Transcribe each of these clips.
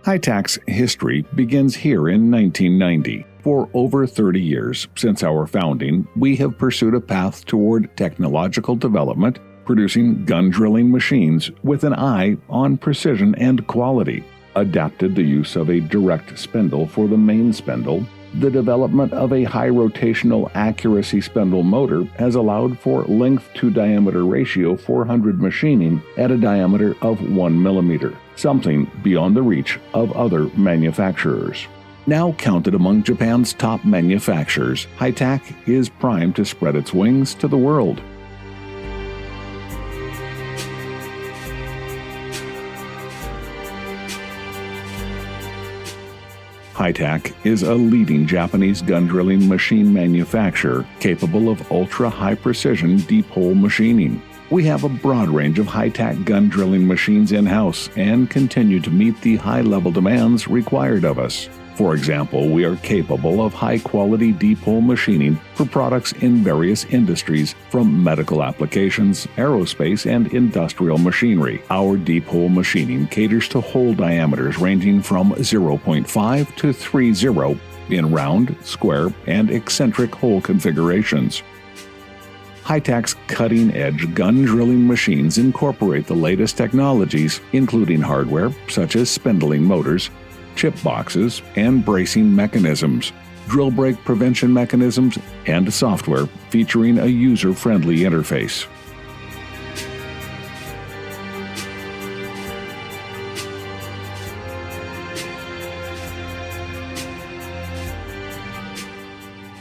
Hi-Tak's history begins here in 1990. For over 30 years since our founding, we have pursued a path toward technological development, producing gun drilling machines with an eye on precision and quality, adapted the use of a direct spindle for the main spindle. The development of a high rotational accuracy spindle motor has allowed for length-to-diameter ratio 400 machining at a diameter of 1 millimeter, something beyond the reach of other manufacturers. Now counted among Japan's top manufacturers, Hi-Tak is primed to spread its wings to the world. Hi-Tak is a leading Japanese gun drilling machine manufacturer capable of ultra-high precision deep hole machining. We have a broad range of Hi-Tak gun drilling machines in-house and continue to meet the high-level demands required of us. For example, we are capable of high-quality deep hole machining for products in various industries, from medical applications, aerospace, and industrial machinery. Our deep hole machining caters to hole diameters ranging from 0.5 to 30 in round, square, and eccentric hole configurations. Hi-Tak's cutting-edge gun drilling machines incorporate the latest technologies, including hardware such as spindling motors, chip boxes, and bracing mechanisms, drill break prevention mechanisms, and software featuring a user-friendly interface.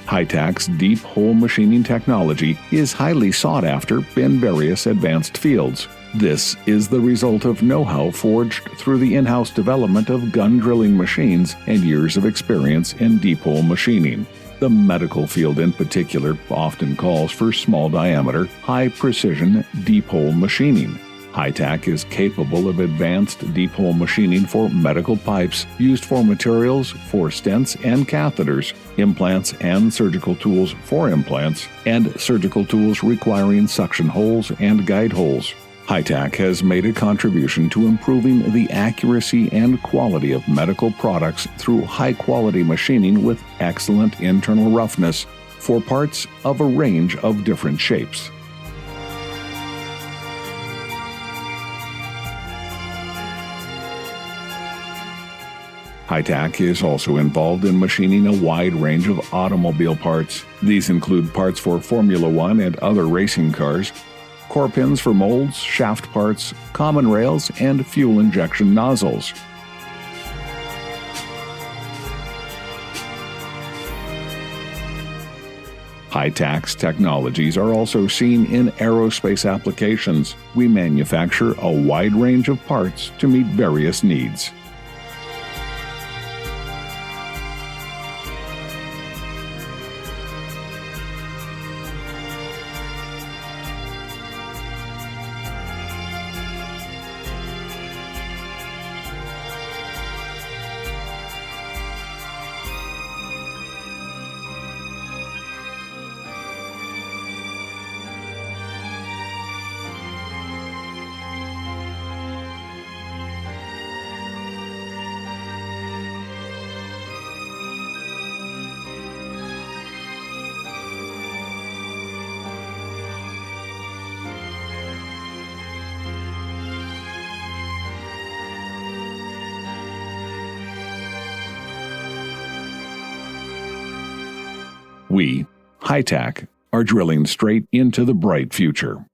Hi-Tak's deep hole machining technology is highly sought after in various advanced fields. This is the result of know-how forged through the in-house development of gun drilling machines and years of experience in deep hole machining. The medical field in particular often calls for small diameter, high precision deep hole machining. Hi-Tak is capable of advanced deep hole machining for medical pipes used for materials for stents and catheters, implants and surgical tools for implants, and surgical tools requiring suction holes and guide holes. Hi-Tak has made a contribution to improving the accuracy and quality of medical products through high-quality machining with excellent internal roughness for parts of a range of different shapes. Hi-Tak is also involved in machining a wide range of automobile parts. These include parts for Formula One and other racing cars, core pins for molds, shaft parts, common rails, and fuel injection nozzles. Hi-Tak's technologies are also seen in aerospace applications. We manufacture a wide range of parts to meet various needs. We, Hi-Tak, are drilling straight into the bright future.